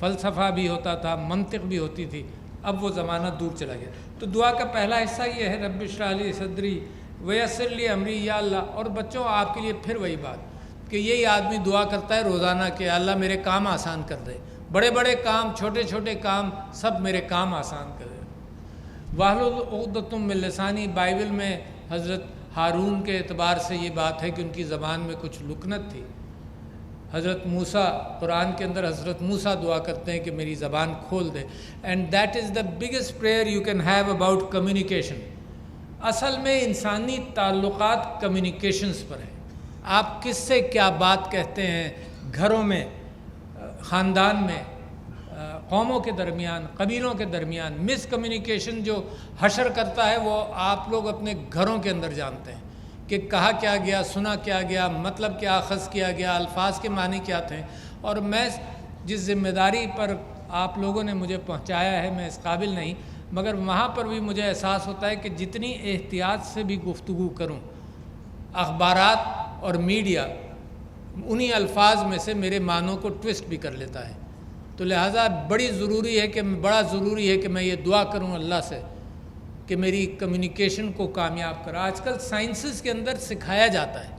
فلسفہ بھی ہوتا تھا، منطق بھی ہوتی تھی، اب وہ زمانہ دور چلا گیا۔ تو دعا کا پہلا حصہ یہ ہے رب اشرح لی صدری ویسر لی امری، یا اللہ۔ اور بچوں آپ کے لیے پھر وہی بات کہ یہی آدمی دعا کرتا ہے روزانہ کہ اللہ میرے کام آسان کر دے، بڑے بڑے کام، چھوٹے چھوٹے کام، سب میرے کام آسان کر دے۔ واحلل عقدۃ من لسانی، بائبل میں حضرت ہارون کے اعتبار سے یہ بات ہے کہ ان کی زبان میں کچھ لکنت تھی۔ حضرت موسیٰ، قرآن کے اندر حضرت موسیٰ دعا کرتے ہیں کہ میری زبان کھول دے، and that is the biggest prayer you can have about communication. اصل میں انسانی تعلقات کمیونیکیشنز پر ہیں۔ آپ کس سے کیا بات کہتے ہیں، گھروں میں، خاندان میں، قوموں کے درمیان، قبیلوں کے درمیان، مس کمیونیکیشن جو حشر کرتا ہے وہ آپ لوگ اپنے گھروں کے اندر جانتے ہیں کہ کہا کیا گیا، سنا کیا گیا، مطلب کیا اخذ کیا گیا، الفاظ کے معنی کیا تھے۔ اور میں جس ذمہ داری پر آپ لوگوں نے مجھے پہنچایا ہے میں اس قابل نہیں، مگر وہاں پر بھی مجھے احساس ہوتا ہے کہ جتنی احتیاط سے بھی گفتگو کروں، اخبارات اور میڈیا انہی الفاظ میں سے میرے معنوں کو ٹوسٹ بھی کر لیتا ہے۔ تو لہٰذا بڑا ضروری ہے کہ میں یہ دعا کروں اللہ سے کہ میری کمیونیکیشن کو کامیاب کرا۔ آج کل سائنسز کے اندر سکھایا جاتا ہے،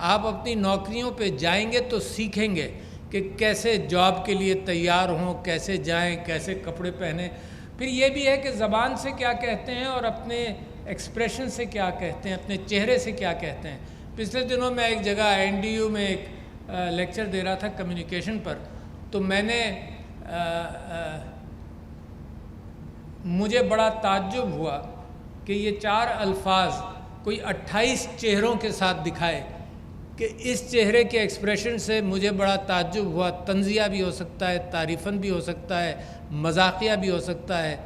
آپ اپنی نوکریوں پہ جائیں گے تو سیکھیں گے کہ کیسے جاب کے لیے تیار ہوں، کیسے جائیں، کیسے کپڑے پہنیں۔ پھر یہ بھی ہے کہ زبان سے کیا کہتے ہیں اور اپنے ایکسپریشن سے کیا کہتے ہیں، اپنے چہرے سے کیا کہتے ہیں۔ پچھلے دنوں میں ایک جگہ NDU میں ایک لیکچر دے رہا تھا کمیونیکیشن پر، تو میں نے مجھے بڑا تعجب ہوا کہ یہ 4 الفاظ کوئی 28 چہروں کے ساتھ دکھائے کہ اس چہرے کے ایکسپریشن سے مجھے بڑا تعجب ہوا۔ طنزیہ بھی ہو سکتا ہے، تعریفاً بھی ہو سکتا ہے، مذاقیہ بھی ہو سکتا ہے،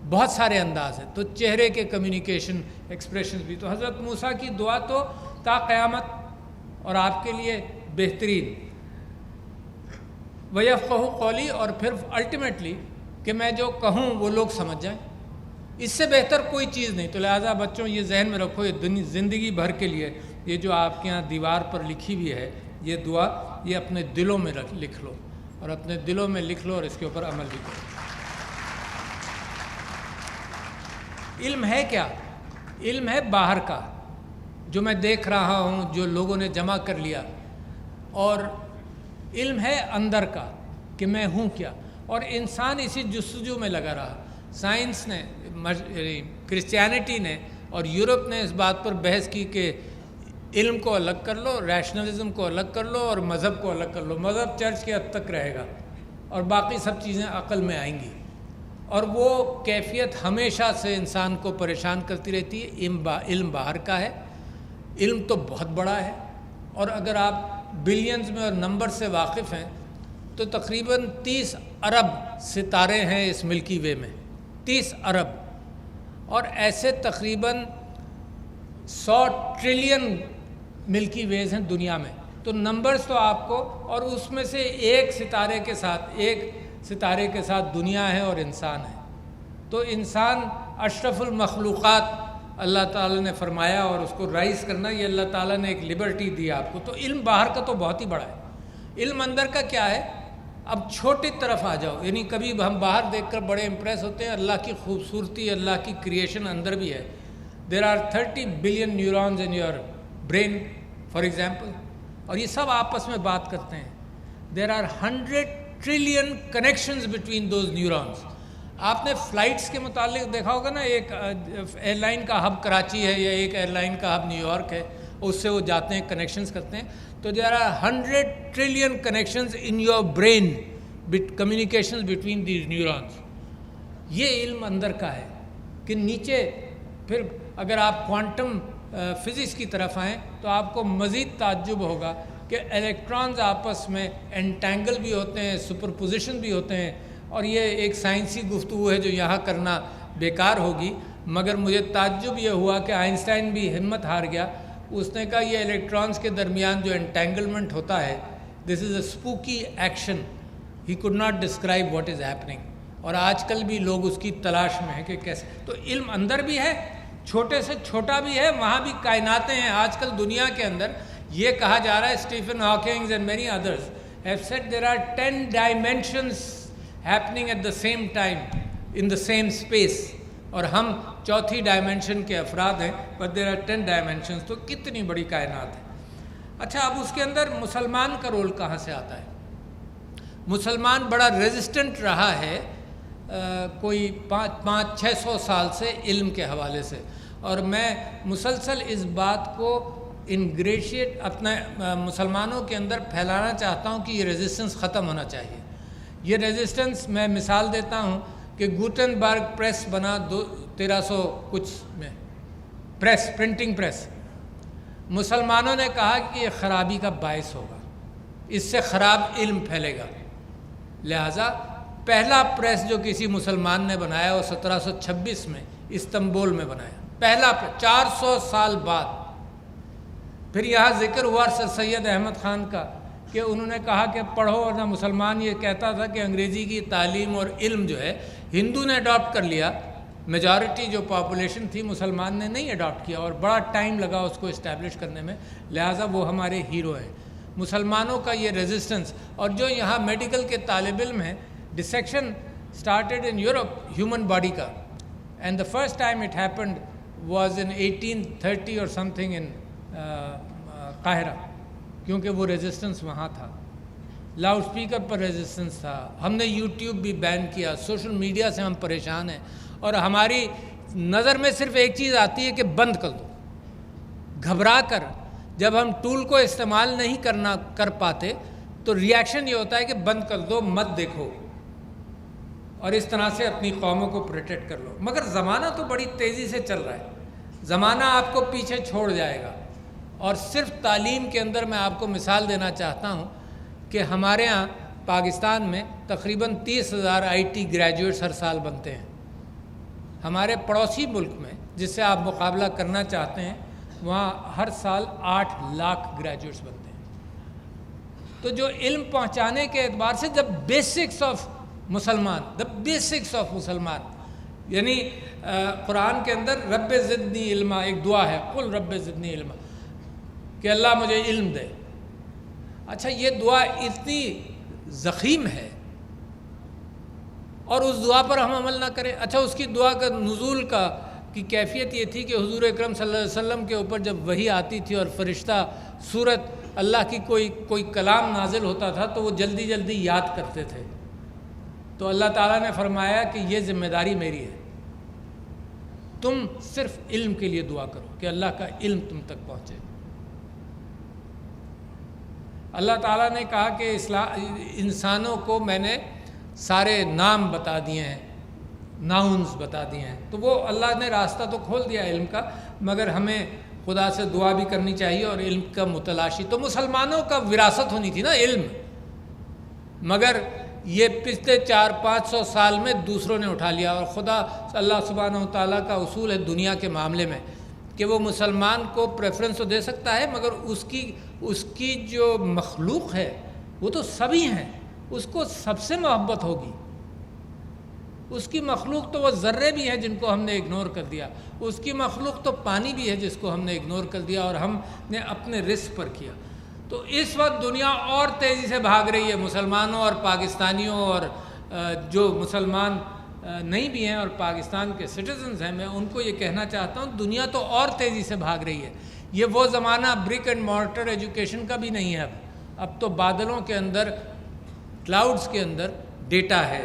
بہت سارے انداز ہیں۔ تو چہرے کے کمیونیکیشن ایکسپریشنز بھی۔ تو حضرت موسیٰ کی دعا تو تا قیامت اور آپ کے لیے بہترین، وَيَفْقَهُ قَوْلِي، اور پھر الٹیمیٹلی کہ میں جو کہوں وہ لوگ سمجھ جائیں، اس سے بہتر کوئی چیز نہیں۔ تو لہٰذا بچوں یہ ذہن میں رکھو، یہ زندگی بھر کے لیے یہ جو آپ کے یہاں دیوار پر لکھی ہوئی ہے یہ دعا، یہ اپنے دلوں میں لکھ لو، اور اپنے دلوں میں لکھ لو اور اس کے اوپر عمل بھی کرو۔ علم ہے کیا؟ علم ہے باہر کا جو میں دیکھ رہا ہوں، جو لوگوں نے جمع کر لیا، اور علم ہے اندر کا کہ میں ہوں کیا۔ اور انسان اسی جستجو میں لگا رہا۔ سائنس نے، کرسچینٹی نے اور یورپ نے اس بات پر بحث کی کہ علم کو الگ کر لو، ریشنلزم کو الگ کر لو اور مذہب کو الگ کر لو۔ مذہب چرچ کے حد تک رہے گا اور باقی سب چیزیں عقل میں آئیں گی، اور وہ کیفیت ہمیشہ سے انسان کو پریشان کرتی رہتی ہے۔ علم باہر کا ہے، علم تو بہت بڑا ہے، اور اگر آپ بلینز میں اور نمبر سے واقف ہیں تو تقریباً 30 ارب ستارے ہیں اس ملکی وے میں، 30 ارب، اور ایسے تقریباً 100 ٹریلین ملکی ویز ہیں دنیا میں۔ تو نمبرز تو آپ کو، اور اس میں سے ایک ستارے کے ساتھ دنیا ہے اور انسان ہے۔ تو انسان اشرف المخلوقات اللہ تعالیٰ نے فرمایا، اور اس کو رائز کرنا یہ اللہ تعالیٰ نے ایک لبرٹی دی آپ کو۔ تو علم باہر کا تو بہت ہی بڑا ہے، علم اندر کا کیا ہے؟ اب چھوٹی طرف آ جاؤ، یعنی کبھی ہم باہر دیکھ کر بڑے امپریس ہوتے ہیں، اللہ کی خوبصورتی، اللہ کی کریشن اندر بھی ہے۔ There are 30 billion neurons in your brain for example, اور یہ سب آپس میں بات کرتے ہیں۔ There are 100 trillion connections between those neurons. آپ نے فلائٹس کے متعلق دیکھا ہوگا نا، ایک ایئر لائن کا ہب کراچی ہے یا ایک ایئر لائن کا ہب نیو یارک ہے، اس سے وہ جاتے ہیں، کنیکشنز کرتے ہیں۔ تو there are 100 trillion connections in your brain, communications between these neurons. یہ علم اندر کا ہے کہ نیچے پھر اگر آپ کوانٹم فزکس کی طرف آئیں تو آپ کو مزید تعجب ہوگا کہ الیکٹرانز آپس میں انٹینگل بھی ہوتے ہیں، سپرپوزیشن بھی ہوتے ہیں، اور یہ ایک سائنسی گفتگو ہے جو یہاں کرنا بیکار ہوگی، مگر مجھے تعجب یہ ہوا کہ آئنسٹائن بھی ہمت ہار گیا۔ اس نے کہا یہ الیکٹرانز کے درمیان جو انٹینگلمنٹ ہوتا ہے، this is a spooky action, he could not describe what is happening, اور آج کل بھی لوگ اس کی تلاش میں ہیں کہ کیسے۔ تو علم اندر بھی ہے، چھوٹے سے چھوٹا بھی ہے، وہاں بھی کائناتیں ہیں۔ آج کل دنیا کے اندر یہ کہا جا رہا ہے، Stephen Hawkings and many others have said there are 10 dimensions happening at the same time in the same space, اور ہم چوتھی ڈائمینشن کے افراد ہیں, but there are 10 dimensions. تو کتنی بڑی کائنات ہے. اچھا, اب اس کے اندر مسلمان کا رول کہاں سے آتا ہے؟ مسلمان بڑا ریزسٹنٹ رہا ہے کوئی 500-600 سال سے علم کے حوالے سے, اور میں مسلسل اس بات کو انگریشیٹ اپنے مسلمانوں کے اندر پھیلانا چاہتا ہوں کہ یہ ریزسٹنس ختم ہونا چاہیے. یہ ریزسٹنس میں مثال دیتا ہوں کہ گوٹنبرگ پریس بنا 1300 کچھ میں, پرنٹنگ پریس. مسلمانوں نے کہا کہ یہ خرابی کا باعث ہوگا, اس سے خراب علم پھیلے گا, لہٰذا پہلا پریس جو کسی مسلمان نے بنایا وہ 1726 میں استنبول میں بنایا, پہلا 400 سال بعد. پھر یہاں ذکر ہوا سر سید احمد خان کا کہ انہوں نے کہا کہ پڑھو, ورنہ مسلمان یہ کہتا تھا کہ انگریزی کی تعلیم اور علم جو ہے ہندو نے اڈاپٹ کر لیا, میجارٹی جو پاپولیشن تھی مسلمان نے نہیں اڈاپٹ کیا, اور بڑا ٹائم لگا اس کو اسٹیبلش کرنے میں, لہٰذا وہ ہمارے ہیرو ہیں. مسلمانوں کا یہ ریزسٹنس, اور جو یہاں میڈیکل کے طالب علم ہیں, dissection started in Europe human body کا, and the first time it happened was in 1830 اور سم تھنگ ان قاہرہ, کیونکہ وہ ریزسٹنس وہاں تھا. لاؤڈ اسپیکر پر ریزسٹنس تھا. ہم نے یوٹیوب بھی بین کیا, سوشل میڈیا سے ہم پریشان ہیں, اور ہماری نظر میں صرف ایک چیز آتی ہے کہ بند کر دو. گھبرا کر جب ہم ٹول کو استعمال نہیں کر پاتے تو ریاکشن یہ ہوتا ہے کہ بند کر دو, مت دیکھو, اور اس طرح سے اپنی قوموں کو پروٹیکٹ کر لو. مگر زمانہ تو بڑی تیزی سے چل رہا ہے, زمانہ آپ کو پیچھے چھوڑ جائے گا. اور صرف تعلیم کے اندر میں آپ کو مثال دینا چاہتا ہوں کہ ہمارے ہاں پاکستان میں تقریباً 30,000 IT گریجویٹس ہر سال بنتے ہیں. ہمارے پڑوسی ملک میں جس سے آپ مقابلہ کرنا چاہتے ہیں, وہاں ہر سال 8 لاکھ گریجویٹس بنتے ہیں. تو جو علم پہنچانے کے اعتبار سے جب بیسکس آف مسلمان, دا بیسکس آف مسلمان, یعنی قرآن کے اندر رب زدنی علما ایک دعا ہے, قل رب زدنی علما, کہ اللہ مجھے علم دے. اچھا, یہ دعا اتنی ضخیم ہے اور اس دعا پر ہم عمل نہ کریں. اچھا, اس کی دعا کا نزول کی کیفیت یہ تھی کہ حضور اکرم صلی اللہ علیہ وسلم کے اوپر جب وحی آتی تھی اور فرشتہ سورت اللہ کی کوئی کلام نازل ہوتا تھا تو وہ جلدی جلدی یاد کرتے تھے. تو اللہ تعالیٰ نے فرمایا کہ یہ ذمہ داری میری ہے, تم صرف علم کے لیے دعا کرو کہ اللہ کا علم تم تک پہنچے. اللہ تعالیٰ نے کہا کہ انسانوں کو میں نے سارے نام بتا دیے ہیں, ناؤنز بتا دیے ہیں. تو وہ اللہ نے راستہ تو کھول دیا علم کا, مگر ہمیں خدا سے دعا بھی کرنی چاہیے اور علم کا متلاشی. تو مسلمانوں کا وراثت ہونی تھی نا علم, مگر یہ پچھلے 400-500 سال میں دوسروں نے اٹھا لیا. اور خدا اللہ سبحانہ و تعالیٰ کا اصول ہے دنیا کے معاملے میں کہ وہ مسلمان کو پریفرنس تو دے سکتا ہے, مگر اس کی جو مخلوق ہے وہ تو سبھی ہیں, اس کو سب سے محبت ہوگی. اس کی مخلوق تو وہ ذرے بھی ہیں جن کو ہم نے اگنور کر دیا, اس کی مخلوق تو پانی بھی ہے جس کو ہم نے اگنور کر دیا اور ہم نے اپنے رزق پر کیا. تو اس وقت دنیا اور تیزی سے بھاگ رہی ہے, مسلمانوں اور پاکستانیوں اور جو مسلمان نہیں بھی ہیں اور پاکستان کے سٹیزنز ہیں, میں ان کو یہ کہنا چاہتا ہوں دنیا تو اور تیزی سے بھاگ رہی ہے. یہ وہ زمانہ برک اینڈ مارٹر ایجوکیشن کا بھی نہیں ہے. اب تو بادلوں کے اندر, کلاؤڈز کے اندر ڈیٹا ہے,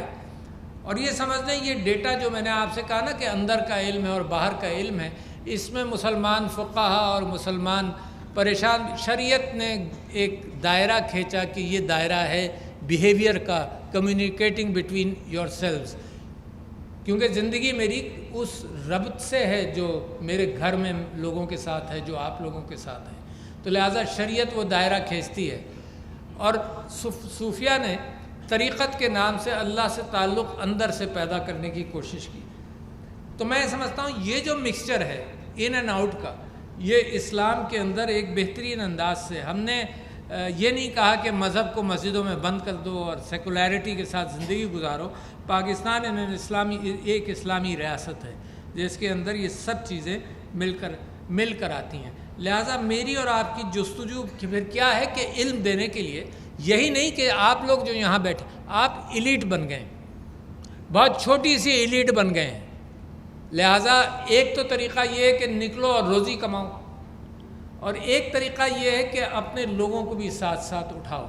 اور یہ سمجھ لیں یہ ڈیٹا جو میں نے آپ سے کہا نا کہ اندر کا علم ہے اور باہر کا علم ہے, اس میں مسلمان فقہا اور مسلمان پریشان. شریعت نے ایک دائرہ کھینچا کہ یہ دائرہ ہے بیہیویئر کا, کمیونیکیٹنگ بٹوین یور سیلوز, کیونکہ زندگی میری اس ربط سے ہے جو میرے گھر میں لوگوں کے ساتھ ہے, جو آپ لوگوں کے ساتھ ہے. تو لہٰذا شریعت وہ دائرہ کھینچتی ہے. اور صوفیہ نے طریقت کے نام سے اللہ سے تعلق اندر سے پیدا کرنے کی کوشش کی. تو میں سمجھتا ہوں یہ جو مکسچر ہے ان اینڈ آؤٹ کا, یہ اسلام کے اندر ایک بہترین انداز سے ہم نے یہ نہیں کہا کہ مذہب کو مسجدوں میں بند کر دو اور سیکولیرٹی کے ساتھ زندگی گزارو. پاکستان ایک اسلامی ریاست ہے جس کے اندر یہ سب چیزیں مل کر آتی ہیں. لہٰذا میری اور آپ کی جستجو پھر کیا ہے کہ علم دینے کے لیے یہی نہیں کہ آپ لوگ جو یہاں بیٹھے آپ ایلیٹ بن گئے, بہت چھوٹی سی ایلیٹ بن گئے ہیں. لہٰذا ایک تو طریقہ یہ ہے کہ نکلو اور روزی کماؤ، اور ایک طریقہ یہ ہے کہ اپنے لوگوں کو بھی ساتھ ساتھ اٹھاؤ.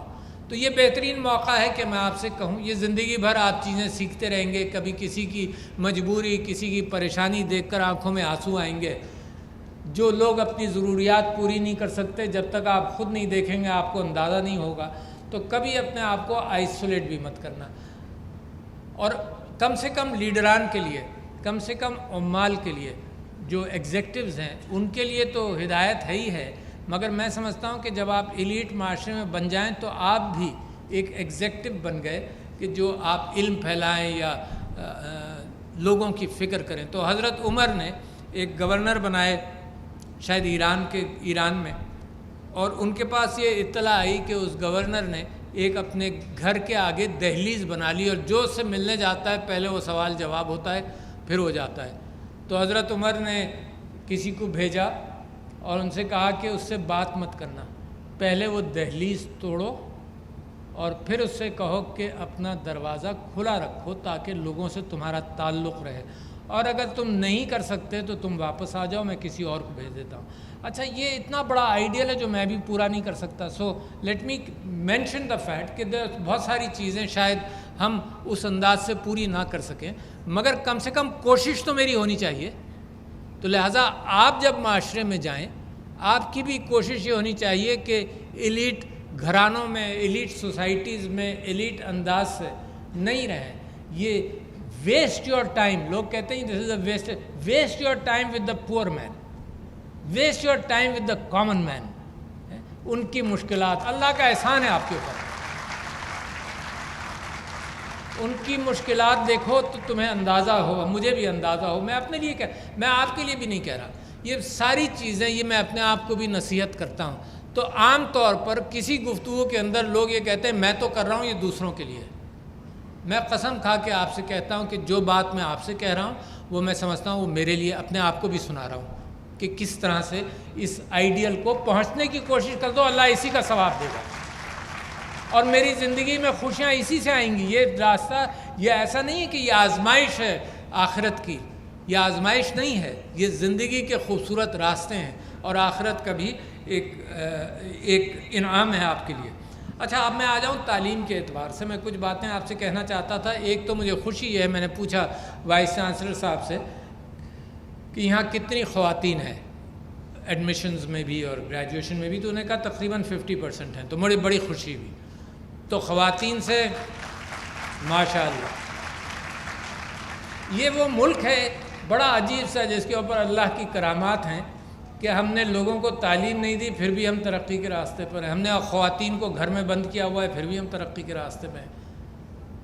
تو یہ بہترین موقع ہے کہ میں آپ سے کہوں، یہ زندگی بھر آپ چیزیں سیکھتے رہیں گے. کبھی کسی کی مجبوری، کسی کی پریشانی دیکھ کر آنکھوں میں آنسو آئیں گے. جو لوگ اپنی ضروریات پوری نہیں کر سکتے، جب تک آپ خود نہیں دیکھیں گے آپ کو اندازہ نہیں ہوگا. تو کبھی اپنے آپ کو آئسولیٹ بھی مت کرنا. اور کم سے کم لیڈران کے لیے، کم سے کم عمال کے لیے، جو ایگزیکٹوز ہیں ان کے لیے تو ہدایت ہے ہی ہے، مگر میں سمجھتا ہوں کہ جب آپ ایلیٹ معاشرے میں بن جائیں تو آپ بھی ایک ایگزیکٹو بن گئے کہ جو آپ علم پھیلائیں یا لوگوں کی فکر کریں. تو حضرت عمر نے ایک گورنر بنائے شاید ایران میں، اور ان کے پاس یہ اطلاع آئی کہ اس گورنر نے ایک اپنے گھر کے آگے دہلیز بنا لی، اور جو اس سے ملنے جاتا ہے پہلے وہ سوال جواب ہوتا ہے، پھر ہو جاتا ہے. تو حضرت عمر نے کسی کو بھیجا اور ان سے کہا کہ اس سے بات مت کرنا، پہلے وہ دہلیز توڑو اور پھر اس سے کہو کہ اپنا دروازہ کھلا رکھو تاکہ لوگوں سے تمہارا تعلق رہے، اور اگر تم نہیں کر سکتے تو تم واپس آ جاؤ، میں کسی اور کو بھیج دیتا ہوں. اچھا، یہ اتنا بڑا آئیڈیل ہے جو میں بھی پورا نہیں کر سکتا. So let me mention the fact کہ بہت ساری چیزیں شاید ہم اس انداز سے پوری نہ کر سکیں، مگر کم سے کم کوشش تو میری ہونی چاہیے. تو لہٰذا آپ جب معاشرے میں جائیں، آپ کی بھی کوشش یہ ہونی چاہیے کہ ایلیٹ گھرانوں میں، ایلیٹ سوسائٹیز میں ایلیٹ انداز سے نہیں رہیں. یہ ویسٹ یور ٹائم، لوگ کہتے ہیں this is a waste your time with the poor man, waste your time with the common man. ان کی مشکلات، اللہ کا احسان ہے آپ کے اوپر، ان کی مشکلات دیکھو تو تمہیں اندازہ ہو، مجھے بھی اندازہ ہو. میں اپنے لیے میں آپ کے لیے بھی نہیں کہہ رہا، یہ ساری چیزیں یہ میں اپنے آپ کو بھی نصیحت کرتا ہوں. تو عام طور پر کسی گفتگو کے اندر لوگ یہ کہتے ہیں میں تو کر رہا ہوں، یہ دوسروں کے لیے. میں قسم کھا کے آپ سے کہتا ہوں کہ جو بات میں آپ سے کہہ رہا ہوں وہ میں سمجھتا ہوں وہ میرے لیے، اپنے آپ کو بھی سنا رہا ہوں کہ کس طرح سے اس آئیڈیل کو پہنچنے کی کوشش کر دو، اللہ اسی کا ثواب دے گا، اور میری زندگی میں خوشیاں اسی سے آئیں گی. یہ راستہ، یہ ایسا نہیں ہے کہ یہ آزمائش ہے آخرت کی، یہ آزمائش نہیں ہے، یہ زندگی کے خوبصورت راستے ہیں، اور آخرت کا بھی ایک انعام ہے آپ کے لیے. اچھا، اب میں آ جاؤں تعلیم کے اعتبار سے. میں کچھ باتیں آپ سے کہنا چاہتا تھا. ایک تو مجھے خوشی ہے، میں نے پوچھا وائس چانسلر صاحب سے کہ یہاں کتنی خواتین ہیں ایڈمیشنز میں بھی اور گریجویشن میں بھی، تو انہوں نے کہا تقریباً 50% ہیں. تو مجھے بڑی خوشی ہوئی. تو خواتین سے ماشاء اللہ، یہ وہ ملک ہے بڑا عجیب سا جس کے اوپر اللہ کی کرامات ہیں کہ ہم نے لوگوں کو تعلیم نہیں دی پھر بھی ہم ترقی کے راستے پر ہیں. ہم نے خواتین کو گھر میں بند کیا ہوا ہے پھر بھی ہم ترقی کے راستے پہ ہیں.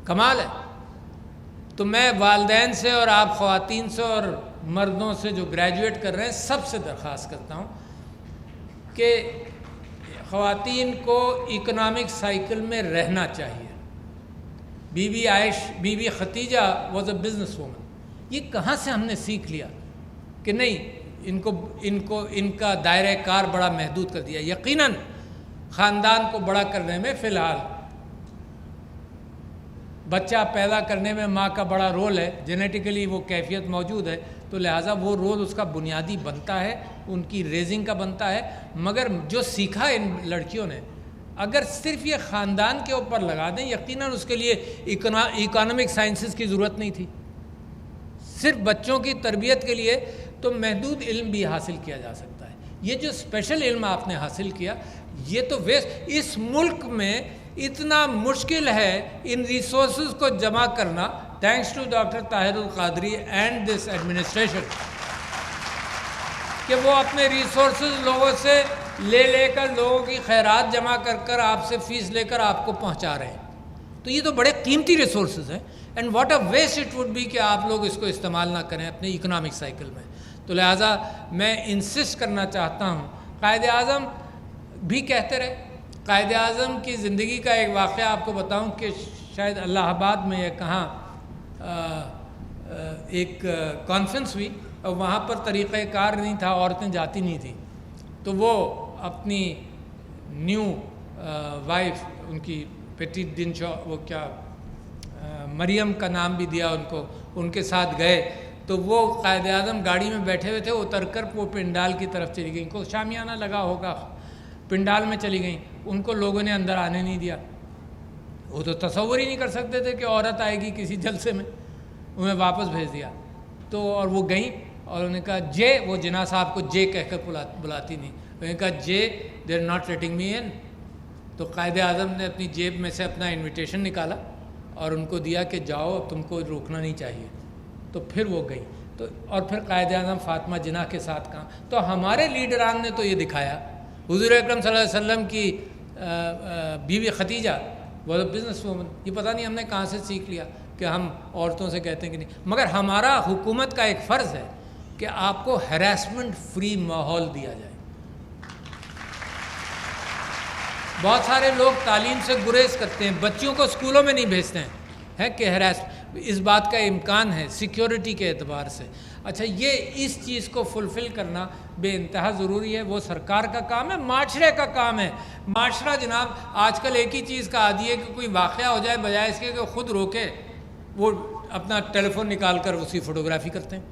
کمال ہے. تو میں والدین سے اور آپ خواتین سے اور مردوں سے جو گریجویٹ کر رہے ہیں سب سے درخواست کرتا ہوں کہ خواتین کو اکنامک سائیکل میں رہنا چاہیے. Bibi Khadija was a business woman. یہ کہاں سے ہم نے سیکھ لیا کہ نہیں ان کا دائرہ کار بڑا محدود کر دیا. یقیناً خاندان کو بڑا کرنے میں فی الحال بچہ پیدا کرنے میں ماں کا بڑا رول ہے، جینیٹیکلی وہ کیفیت موجود ہے، تو لہٰذا وہ رول اس کا بنیادی بنتا ہے، ان کی ریزنگ کا بنتا ہے. مگر جو سیکھا ان لڑکیوں نے اگر صرف یہ خاندان کے اوپر لگا دیں، یقیناً اس کے لیے اکانومک سائنسز کی ضرورت نہیں تھی. صرف بچوں کی تربیت کے لیے تو محدود علم بھی حاصل کیا جا سکتا ہے. یہ جو اسپیشل علم آپ نے حاصل کیا، یہ تو اس ملک میں اتنا مشکل ہے ان ریسورسز کو جمع کرنا. Thanks to doctor Tahir ul-Qadri and this administration کہ وہ اپنے ریسورسز لوگوں سے لے کر لوگوں کی خیرات جمع کر آپ سے فیس لے کر آپ کو پہنچا رہے ہیں. تو یہ تو بڑے قیمتی ریسورسز ہیں. And what a waste it would be کہ آپ لوگ اس کو استعمال نہ کریں اپنے اکنامک سائیکل میں. تو لہٰذا میں انسسٹ کرنا چاہتا ہوں، قائد اعظم بھی کہتے رہے. قائد اعظم کی زندگی کا ایک واقعہ آپ کو بتاؤں کہ شاید الہ آباد میں یا کہاں ایک کانفرنس ہوئی اور وہاں پر طریقہ کار نہیں تھا، عورتیں جاتی نہیں تھیں. تو وہ اپنی نیو وائف، ان کی پیٹی ڈن شو، وہ کیا مریم کا نام بھی دیا ان کو، ان کے ساتھ گئے تو وہ قائد اعظم گاڑی میں بیٹھے ہوئے تھے، اتر کر وہ پنڈال کی طرف چلی گئیں، کو شامیانہ لگا ہوگا، پنڈال میں چلی گئیں، ان کو لوگوں نے اندر آنے نہیں دیا۔ وہ تو تصور ہی نہیں کر سکتے تھے کہ عورت آئے گی کسی جلسے میں، انہیں واپس بھیج دیا۔ تو اور وہ گئیں اور انہوں نے کہا جے، وہ جناح صاحب کو جے کہہ کر بلاتی نہیں، انہوں نے کہا جے دے آر ناٹ لیٹنگ می ان۔ تو قائد اعظم نے اپنی جیب میں سے اپنا انویٹیشن نکالا اور ان کو دیا کہ جاؤ، تم کو روکنا نہیں چاہیے۔ تو پھر وہ گئی، تو اور پھر قائد اعظم فاطمہ جناح کے ساتھ کہا۔ تو ہمارے لیڈران نے تو یہ دکھایا، حضور اکرم صلی اللہ علیہ وسلم کی بیوی ختیجہ وہ بزنس وومن، یہ پتہ نہیں ہم نے کہاں سے سیکھ لیا کہ ہم عورتوں سے کہتے ہیں کہ نہیں، مگر ہمارا حکومت کا ایک فرض ہے کہ آپ کو ہیراسمنٹ فری ماحول دیا جائے۔ بہت سارے لوگ تعلیم سے گریز کرتے ہیں، بچیوں کو اسکولوں میں نہیں بھیجتے ہیں کہ اس بات کا امکان ہے سیکیورٹی کے اعتبار سے۔ اچھا، یہ اس چیز کو فلفل کرنا بے انتہا ضروری ہے، وہ سرکار کا کام ہے، معاشرے کا کام ہے۔ معاشرہ جناب آج کل ایک ہی چیز کا عادی ہے کہ کوئی واقعہ ہو جائے، بجائے اس کے کہ خود روکے، وہ اپنا ٹیلی فون نکال کر اسی فوٹوگرافی کرتے ہیں۔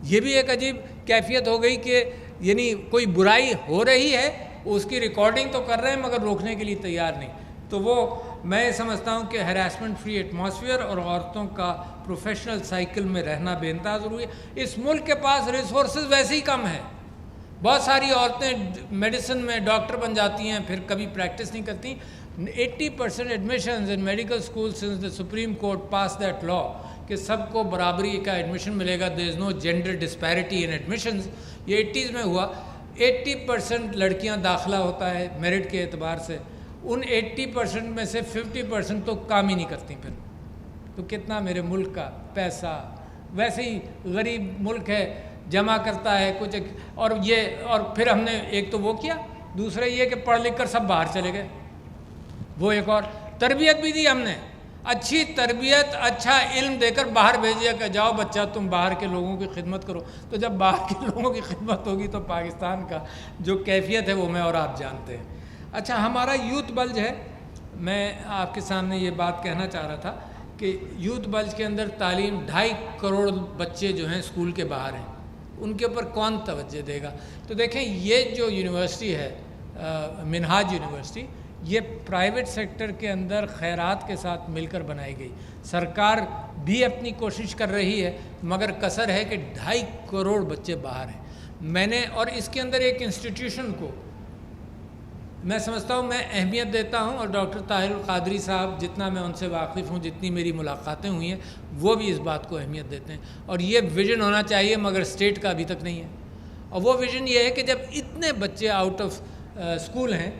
یہ بھی ایک عجیب کیفیت ہو گئی کہ یعنی کوئی برائی ہو رہی ہے، اس کی ریکارڈنگ تو کر رہے ہیں مگر روکنے کے لیے تیار نہیں۔ تو وہ میں سمجھتا ہوں کہ ہیراسمنٹ فری ایٹماسفیئر اور عورتوں کا پروفیشنل سائیکل میں رہنا بے انتہا ضروری ہے۔ اس ملک کے پاس ریسورسز ویسے ہی کم ہیں، بہت ساری عورتیں میڈیسن میں ڈاکٹر بن جاتی ہیں، پھر کبھی پریکٹس نہیں کرتی۔ 80% admissions in medical school since the supreme court pass that law کہ سب کو برابری کا ایڈمیشن ملے گا، دیر از نو جینڈر ڈسپیرٹی ان ایڈمیشنز، یہ 80s میں ہوا۔ 80% لڑکیاں داخلہ ہوتا ہے میرٹ کے اعتبار سے، ان 80% میں سے 50% تو کام ہی نہیں کرتی۔ پھر تو کتنا میرے ملک کا پیسہ ویسے ہی غریب ملک ہے، جمع کرتا ہے کچھ، اور پھر ہم نے ایک تو وہ کیا، دوسرا یہ کہ پڑھ لکھ کر سب باہر چلے گئے۔ وہ ایک اور تربیت بھی دی ہم نے، اچھی تربیت، اچھا علم دے کر باہر بھیجیا کہ جاؤ بچہ تم باہر کے لوگوں کی خدمت کرو۔ تو جب باہر کے لوگوں کی خدمت ہوگی تو پاکستان کا جو کیفیت ہے وہ میں اور آپ جانتے ہیں۔ اچھا، ہمارا یوتھ بلج ہے، میں آپ کے سامنے یہ بات کہنا چاہ رہا تھا کہ یوتھ بلج کے اندر تعلیم 2.5 کروڑ بچے جو ہیں اسکول کے باہر ہیں، ان کے اوپر کون توجہ دے گا؟ تو دیکھیں یہ جو یونیورسٹی ہے منہاج یونیورسٹی، یہ پرائیویٹ سیکٹر کے اندر خیرات کے ساتھ مل کر بنائی گئی۔ سرکار بھی اپنی کوشش کر رہی ہے مگر کسر ہے کہ 2.5 کروڑ بچے باہر ہیں۔ میں نے اور اس کے اندر ایک انسٹیٹیوشن کو میں سمجھتا ہوں، میں اہمیت دیتا ہوں، اور ڈاکٹر طاہر القادری صاحب جتنا میں ان سے واقف ہوں، جتنی میری ملاقاتیں ہوئی ہیں، وہ بھی اس بات کو اہمیت دیتے ہیں۔ اور یہ ویژن ہونا چاہیے مگر اسٹیٹ کا ابھی تک نہیں ہے۔ اور وہ ویژن یہ ہے کہ جب اتنے بچے آؤٹ آف اسکول ہیں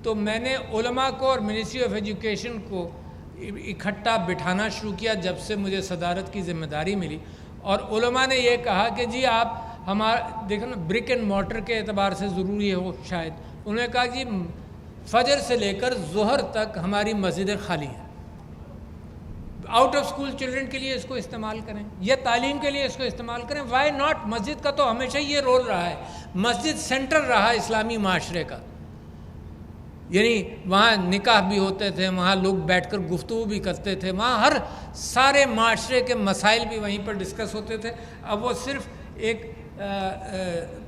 تو میں نے علماء کو اور منسٹری آف ایجوکیشن کو اکٹھا بٹھانا شروع کیا جب سے مجھے صدارت کی ذمہ داری ملی، اور علماء نے یہ کہا کہ جی آپ ہمارا دیکھو نا، برک اینڈ مارٹر کے اعتبار سے ضروری ہے وہ شاید، انہوں نے کہا جی فجر سے لے کر ظہر تک ہماری مسجدیں خالی ہیں، آؤٹ آف اسکول چلڈرن کے لیے اس کو استعمال کریں، یا تعلیم کے لیے اس کو استعمال کریں، وائی ناٹ؟ مسجد کا تو ہمیشہ یہ رول رہا ہے، مسجد سینٹر رہا اسلامی معاشرے کا، یعنی وہاں نکاح بھی ہوتے تھے، وہاں لوگ بیٹھ کر گفتگو بھی کرتے تھے، وہاں ہر سارے معاشرے کے مسائل بھی وہیں پر ڈسکس ہوتے تھے۔ اب وہ صرف ایک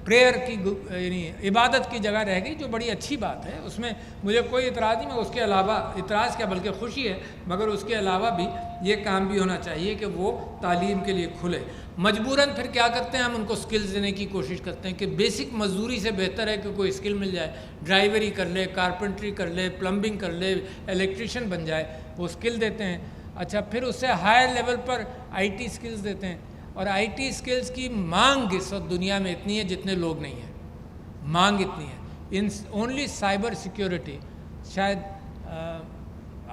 پریئر کی یعنی عبادت کی جگہ رہ گئی، جو بڑی اچھی بات ہے، اس میں مجھے کوئی اعتراض نہیں، میں اس کے علاوہ اعتراض کیا بلکہ خوشی ہے، مگر اس کے علاوہ بھی یہ کام بھی ہونا چاہیے کہ وہ تعلیم کے لیے کھلے۔ مجبوراً پھر کیا کرتے ہیں ہم ان کو سکلز دینے کی کوشش کرتے ہیں کہ بیسک مزدوری سے بہتر ہے کہ کوئی اسکل مل جائے، ڈرائیوری کر لے، کارپینٹری کر لے، پلمبنگ کر لے، الیکٹریشین بن جائے، وہ اسکل دیتے ہیں۔ اچھا، پھر اس سے ہائر لیول پر آئی ٹی اسکلز دیتے ہیں، اور آئی ٹی اسکلز کی مانگ اس وقت دنیا میں اتنی ہے جتنے لوگ نہیں ہیں، مانگ اتنی ہے۔ اونلی سائبر سیکیورٹی شاید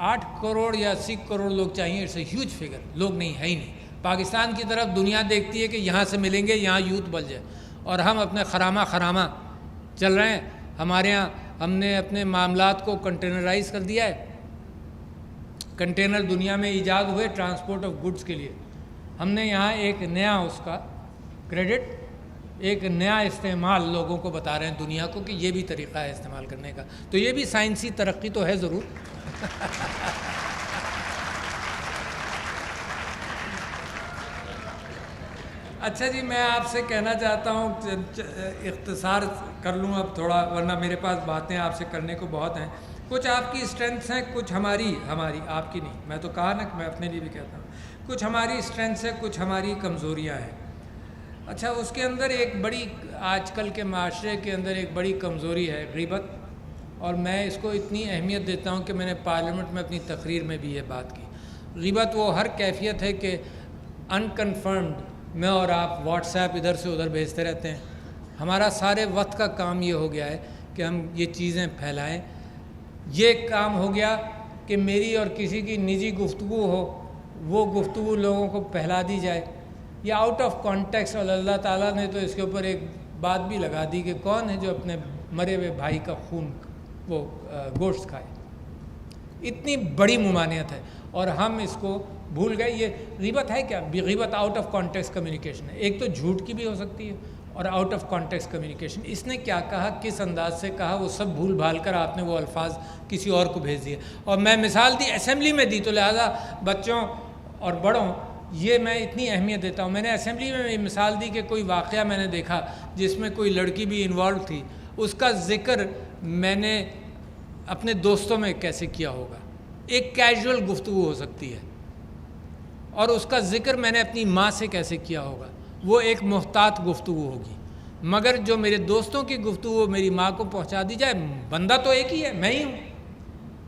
8 کروڑ یا 80 کروڑ لوگ چاہیے، اٹس اے ہیوج فگر، لوگ نہیں ہے ہی نہیں۔ پاکستان کی طرف دنیا دیکھتی ہے کہ یہاں سے ملیں گے، یہاں یوتھ بل جائے، اور ہم اپنے خرامہ چل رہے ہیں۔ ہمارے ہاں ہم نے اپنے معاملات کو کنٹینرائز کر دیا ہے، کنٹینر دنیا میں ایجاد ہوئے ٹرانسپورٹ آف گڈس کے لیے، ہم نے یہاں ایک نیا اس کا کریڈٹ، ایک نیا استعمال لوگوں کو بتا رہے ہیں دنیا کو کہ یہ بھی طریقہ ہے استعمال کرنے کا، تو یہ بھی سائنسی ترقی تو ہے ضرور۔ اچھا جی، میں آپ سے کہنا چاہتا ہوں، اختصار کر لوں اب تھوڑا، ورنہ میرے پاس باتیں آپ سے کرنے کو بہت ہیں. کچھ آپ کی اسٹرینتھس ہیں، کچھ ہماری آپ کی نہیں، میں تو کہا نا کہ میں اپنے لیے بھی کہتا ہوں، کچھ ہماری اسٹرینتھس ہیں، کچھ ہماری کمزوریاں ہیں. اچھا، اس کے اندر ایک بڑی، آج کل کے معاشرے کے اندر ایک بڑی کمزوری ہے غیبت، اور میں اس کو اتنی اہمیت دیتا ہوں کہ میں نے پارلیمنٹ میں اپنی تقریر میں بھی یہ بات کی. غیبت وہ ہر کیفیت ہے کہ انکنفرمڈ میں اور آپ واٹس ایپ ادھر سے ادھر بھیجتے رہتے ہیں. ہمارا سارے وقت کا کام یہ ہو گیا ہے کہ ہم یہ چیزیں پھیلائیں. یہ کام ہو گیا کہ میری اور کسی کی نجی گفتگو ہو، وہ گفتگو لوگوں کو پھیلا دی جائے، یا آؤٹ آف کانٹیکس. اور اللہ تعالیٰ نے تو اس کے اوپر ایک بات بھی لگا دی کہ کون ہے جو اپنے مرے ہوئے بھائی کا خون وہ گوشت کھائے. اتنی بڑی ممانعت ہے اور ہم اس کو بھول گئے. یہ غیبت ہے کیا؟ غیبت آؤٹ آف کانٹیکس کمیونیکیشن ہے. ایک تو جھوٹ کی بھی ہو سکتی ہے اور آؤٹ آف کانٹیکس کمیونیکیشن. اس نے کیا کہا، کس انداز سے کہا، وہ سب بھول بھال کر آپ نے وہ الفاظ کسی اور کو بھیج دیے. اور میں مثال دی، اسمبلی میں دی، تو لہٰذا بچوں اور بڑوں یہ میں اتنی اہمیت دیتا ہوں. میں نے اسمبلی میں مثال دی کہ کوئی واقعہ میں نے دیکھا جس میں کوئی لڑکی بھی انوالو تھی، اس کا ذکر میں نے اپنے دوستوں میں کیسے کیا ہوگا. ایک کیجول گفتگو ہو سکتی ہے، اور اس کا ذکر میں نے اپنی ماں سے کیسے کیا ہوگا، وہ ایک محتاط گفتگو ہوگی. مگر جو میرے دوستوں کی گفتگو میری ماں کو پہنچا دی جائے، بندہ تو ایک ہی ہے، میں ہی ہوں،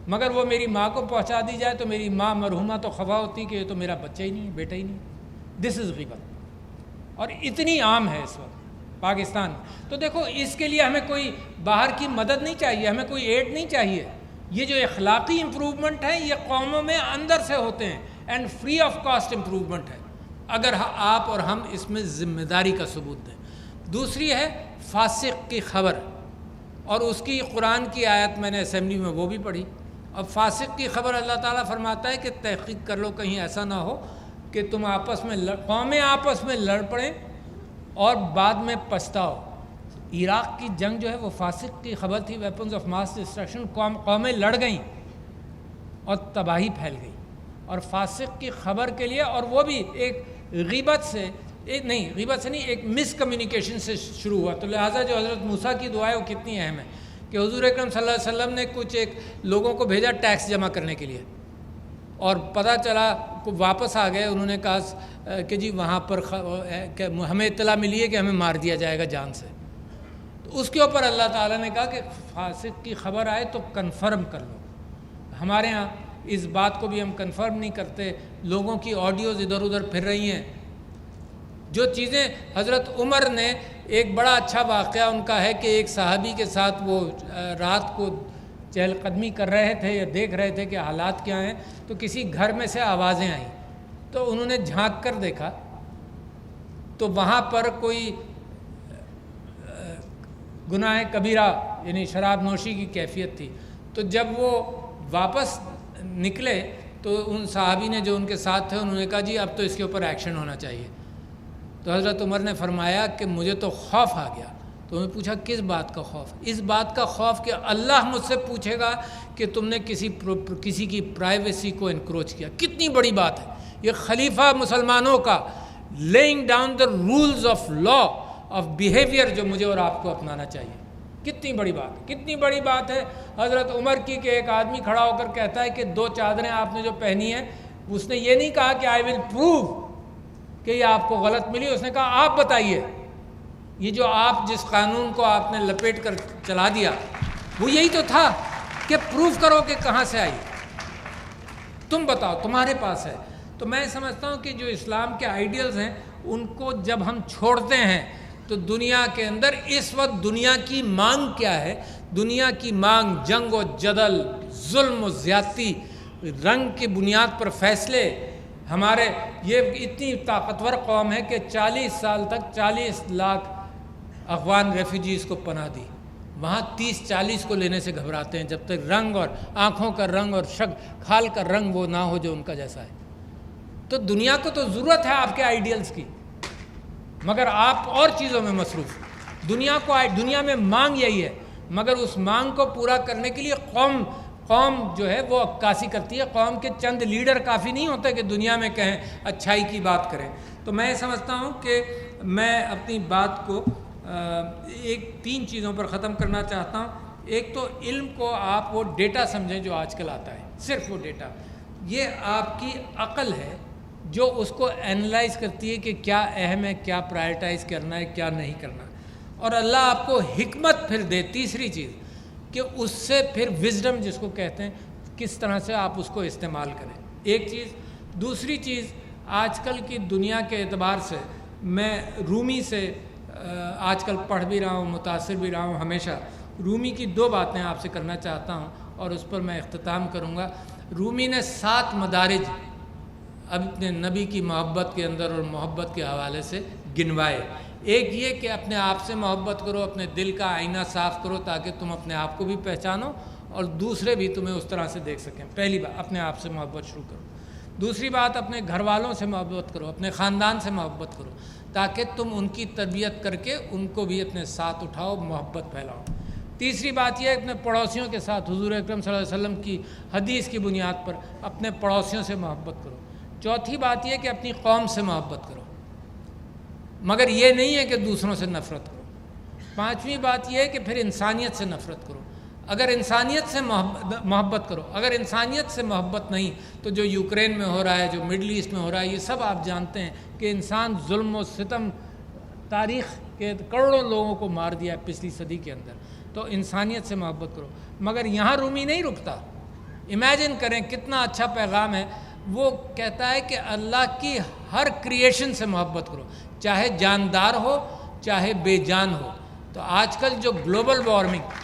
مگر وہ میری ماں کو پہنچا دی جائے تو میری ماں مرحومہ تو خفا ہوتی کہ یہ تو میرا بچہ ہی نہیں ہے، بیٹا ہی نہیں. دس از غیبت، اور اتنی عام ہے اس وقت پاکستان. تو دیکھو، اس کے لیے ہمیں کوئی باہر کی مدد نہیں چاہیے، ہمیں کوئی ایڈ نہیں چاہیے. یہ جو اخلاقی امپروومنٹ ہے یہ قوموں میں اندر سے ہوتے ہیں، and free of cost improvement ہے، اگر آپ اور ہم اس میں ذمہ داری کا ثبوت دیں. دوسری ہے فاسق کی خبر، اور اس کی قرآن کی آیت میں نے اسمبلی میں وہ بھی پڑھی. اب فاسق کی خبر اللہ تعالیٰ فرماتا ہے کہ تحقیق کر لو کہیں ایسا نہ ہو کہ تم آپس میں قومیں آپس میں لڑ پڑیں اور بعد میں پچھتاؤ. عراق کی جنگ جو ہے وہ فاسق کی خبر تھی، ویپنز آف ماس ڈسٹرکشن. قومیں لڑ گئیں اور تباہی پھیل گئی، اور فاسق کی خبر کے لیے، اور وہ بھی ایک غیبت سے ایک مس کمیونیکیشن سے شروع ہوا. تو لہٰذا جو حضرت موسیٰ کی دعا ہے وہ کتنی اہم ہے کہ حضور اکرم صلی اللہ علیہ وسلم نے کچھ ایک لوگوں کو بھیجا ٹیکس جمع کرنے کے لیے، اور پتہ چلا واپس آ گئے. انہوں نے کہا کہ جی وہاں پر ہمیں اطلاع ملی ہے کہ ہمیں مار دیا جائے گا جان سے. تو اس کے اوپر اللہ تعالیٰ نے کہا کہ فاسق کی خبر آئے تو کنفرم کر لو. ہمارے ہاں اس بات کو بھی ہم کنفرم نہیں کرتے. لوگوں کی آڈیوز ادھر ادھر پھر رہی ہیں. جو چیزیں حضرت عمر نے، ایک بڑا اچھا واقعہ ان کا ہے کہ ایک صحابی کے ساتھ وہ رات کو چہل قدمی کر رہے تھے یا دیکھ رہے تھے کہ حالات کیا ہیں، تو کسی گھر میں سے آوازیں آئیں. تو انہوں نے جھانک کر دیکھا تو وہاں پر کوئی گناہ کبیرہ یعنی شراب نوشی کی کیفیت تھی. تو جب وہ واپس نکلے تو ان صحابی نے جو ان کے ساتھ تھے انہوں نے کہا جی اب تو اس کے اوپر ایکشن ہونا چاہیے. تو حضرت عمر نے فرمایا کہ مجھے تو خوف آ گیا. تو انہوں نے پوچھا کس بات کا خوف؟ اس بات کا خوف کہ اللہ مجھ سے پوچھے گا کہ تم نے کسی کی پرائیویسی کو انکروچ کیا. کتنی بڑی بات ہے یہ خلیفہ مسلمانوں کا laying down the rules of law of behaviour جو مجھے اور آپ کو اپنانا چاہیے. کتنی بڑی بات ہے، کتنی بڑی بات ہے حضرت عمر کی کہ ایک آدمی کھڑا ہو کر کہتا ہے کہ 2 چادریں آپ نے جو پہنی ہیں، اس نے یہ نہیں کہا کہ آئی ول پروو کہ یہ آپ کو غلط ملی. اس نے کہا آپ بتائیے یہ جو آپ جس قانون کو آپ نے لپیٹ کر چلا دیا وہ یہی تو تھا کہ پروف کرو کہ کہاں سے آئی، تم بتاؤ تمہارے پاس ہے. تو میں سمجھتا ہوں کہ جو اسلام کے آئیڈیلز ہیں ان کو جب ہم چھوڑتے ہیں تو دنیا کے اندر اس وقت دنیا کی مانگ کیا ہے؟ دنیا کی مانگ جنگ و جدل، ظلم و زیادتی، رنگ کی بنیاد پر فیصلے. ہمارے یہ اتنی طاقتور قوم ہے کہ 40 سال تک 40 لاکھ افغان ریفیوجیز کو پناہ دی. وہاں 30-40 کو لینے سے گھبراتے ہیں جب تک رنگ اور آنکھوں کا رنگ اور کھال کا رنگ وہ نہ ہو جو ان کا جیسا ہے. تو دنیا کو تو ضرورت ہے آپ کے آئیڈیلز کی، مگر آپ اور چیزوں میں مصروف. دنیا میں مانگ یہی ہے، مگر اس مانگ کو پورا کرنے کے لیے قوم جو ہے وہ عکاسی کرتی ہے. قوم کے چند لیڈر کافی نہیں ہوتے کہ دنیا میں کہیں اچھائی کی بات کریں. تو میں سمجھتا ہوں کہ میں اپنی بات کو ایک 3 چیزوں پر ختم کرنا چاہتا ہوں۔ ایک تو علم کو آپ وہ ڈیٹا سمجھیں جو آج کل آتا ہے، صرف وہ ڈیٹا، یہ آپ کی عقل ہے جو اس کو اینالائز کرتی ہے کہ کیا اہم ہے، کیا پرائرٹائز کرنا ہے، کیا نہیں کرنا، اور اللہ آپ کو حکمت پھر دے۔ تیسری چیز کہ اس سے پھر وزڈم جس کو کہتے ہیں، کس طرح سے آپ اس کو استعمال کریں، ایک چیز۔ دوسری چیز، آج کل کی دنیا کے اعتبار سے میں رومی سے آج کل پڑھ بھی رہا ہوں، متاثر بھی رہا ہوں ہمیشہ۔ رومی کی 2 باتیں آپ سے کرنا چاہتا ہوں اور اس پر میں اختتام کروں گا۔ رومی نے 7 مدارج اپنے نبی کی محبت کے اندر اور محبت کے حوالے سے گنوائے۔ ایک یہ کہ اپنے آپ سے محبت کرو، اپنے دل کا آئینہ صاف کرو تاکہ تم اپنے آپ کو بھی پہچانو اور دوسرے بھی تمہیں اس طرح سے دیکھ سکیں۔ پہلی بات، اپنے آپ سے محبت شروع کرو۔ دوسری بات، اپنے گھر والوں سے محبت کرو، اپنے خاندان سے محبت کرو تاکہ تم ان کی تربیت کر کے ان کو بھی اپنے ساتھ اٹھاؤ، محبت پھیلاؤ۔ تیسری بات یہ ہے اپنے پڑوسیوں کے ساتھ حضور اکرم صلی اللہ علیہ وسلم کی حدیث کی بنیاد پر اپنے پڑوسیوں سے محبت کرو۔ چوتھی بات یہ کہ اپنی قوم سے محبت کرو، مگر یہ نہیں ہے کہ دوسروں سے نفرت کرو۔ پانچویں بات یہ ہے کہ پھر انسانیت سے نفرت کرو۔ اگر انسانیت سے محبت کرو، اگر انسانیت سے محبت نہیں تو جو یوکرین میں ہو رہا ہے، جو مڈل ایسٹ میں ہو رہا ہے، یہ سب آپ جانتے ہیں کہ انسان ظلم و ستم، تاریخ کے کروڑوں لوگوں کو مار دیا ہے پچھلی صدی کے اندر۔ تو انسانیت سے محبت کرو۔ مگر یہاں رومی نہیں رکتا۔ امیجن کریں کتنا اچھا پیغام ہے۔ وہ کہتا ہے کہ اللہ کی ہر کریشن سے محبت کرو، چاہے جاندار ہو چاہے بے جان ہو۔ تو آج کل جو گلوبل وارمنگ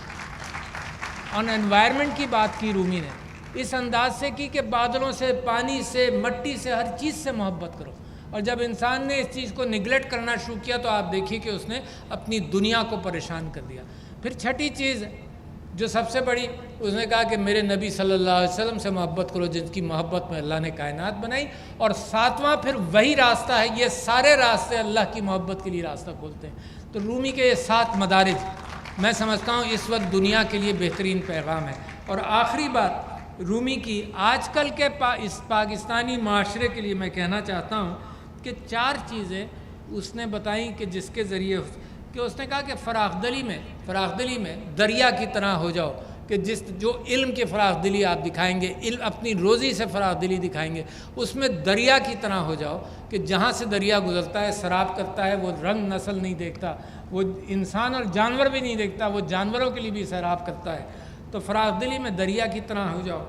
اور انوائرمنٹ کی بات کی رومی نے، اس انداز سے کی کہ بادلوں سے، پانی سے، مٹی سے، ہر چیز سے محبت کرو۔ اور جب انسان نے اس چیز کو نگلیکٹ کرنا شروع کیا تو آپ دیکھیے کہ اس نے اپنی دنیا کو پریشان کر دیا۔ پھر چھٹی چیز جو سب سے بڑی، اس نے کہا کہ میرے نبی صلی اللہ علیہ وسلم سے محبت کرو جن کی محبت میں اللہ نے کائنات بنائی۔ اور 7واں پھر وہی راستہ ہے، یہ سارے راستے اللہ کی محبت کے لیے راستہ کھولتے ہیں۔ تو رومی کے یہ 7 مدارج میں سمجھتا ہوں اس وقت دنیا کے لیے بہترین پیغام ہے۔ اور آخری بات رومی کی آج کل کے اس پاکستانی معاشرے کے لیے میں کہنا چاہتا ہوں کہ 4 چیزیں اس نے بتائیں کہ جس کے ذریعے کہ اس نے کہا کہ فراخ دلی میں دریا کی طرح ہو جاؤ، کہ جو علم کی فراخ دلی آپ دکھائیں گے، اپنی روزی سے فراخ دلی دکھائیں گے، اس میں دریا کی طرح ہو جاؤ کہ جہاں سے دریا گزرتا ہے سراب کرتا ہے، وہ رنگ نسل نہیں دیکھتا، وہ انسان اور جانور بھی نہیں دیکھتا، وہ جانوروں کے لیے بھی سیراب کرتا ہے۔ تو فراخ دلی میں دریا کی طرح ہو جاؤ،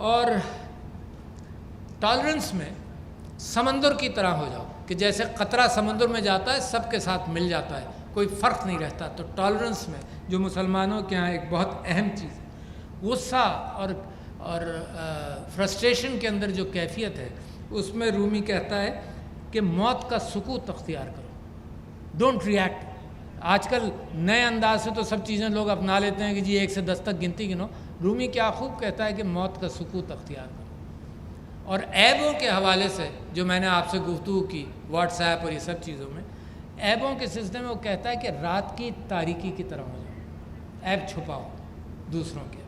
اور ٹالرنس میں سمندر کی طرح ہو جاؤ کہ جیسے قطرہ سمندر میں جاتا ہے سب کے ساتھ مل جاتا ہے، کوئی فرق نہیں رہتا۔ تو ٹالرنس میں جو مسلمانوں کے ہاں ایک بہت اہم چیز ہے، غصہ اور فرسٹریشن کے اندر جو کیفیت ہے، اس میں رومی کہتا ہے کہ موت کا سکوت اختیار کرو، ڈونٹ ریئیکٹ۔ آج کل نئے انداز سے تو سب چیزیں لوگ اپنا لیتے ہیں کہ جی 1 سے 10 تک گنتی گنو۔ رومی کیا خوب کہتا ہے کہ موت کا سکوت اختیار کرو۔ اور عیبوں کے حوالے سے جو میں نے آپ سے گفتگو کی واٹس ایپ اور یہ سب چیزوں میں، عیبوں کے سلسلے میں وہ کہتا ہے کہ رات کی تاریکی کی طرح ہو جاؤ، عیب چھپاؤ دوسروں کے،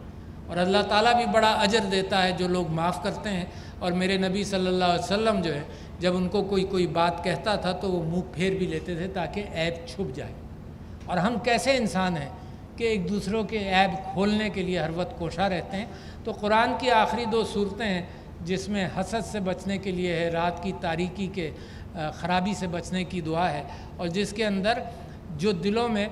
اور اللہ تعالیٰ بھی بڑا اجر دیتا ہے جو لوگ معاف کرتے ہیں۔ اور میرے نبی صلی اللہ علیہ وسلم جو ہے جب ان کو کوئی بات کہتا تھا تو وہ منہ پھیر بھی لیتے تھے تاکہ عیب چھپ جائے۔ اور ہم کیسے انسان ہیں کہ ایک دوسروں کے عیب کھولنے کے لیے ہر وقت کوشاں رہتے ہیں۔ تو قرآن کی آخری 2 صورتیں ہیں جس میں حسد سے بچنے کے لیے ہے، رات کی تاریکی کے خرابی سے بچنے کی دعا ہے، اور جس کے اندر جو دلوں میں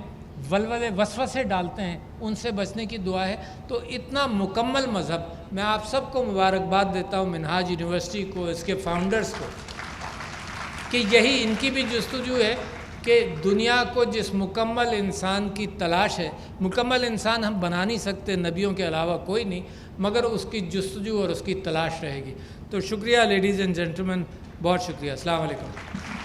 ولولے وسوسے ڈالتے ہیں ان سے بچنے کی دعا ہے۔ تو اتنا مکمل مذہب، میں آپ سب کو مبارکباد دیتا ہوں، منہاج یونیورسٹی کو، اس کے فاؤنڈرز کو، کہ یہی ان کی بھی جستجو ہے کہ دنیا کو جس مکمل انسان کی تلاش ہے، مکمل انسان ہم بنا نہیں سکتے، نبیوں کے علاوہ کوئی نہیں، مگر اس کی جستجو اور اس کی تلاش رہے گی۔ تو شکریہ لیڈیز اینڈ جینٹلمین، بہت شکریہ، السلام علیکم۔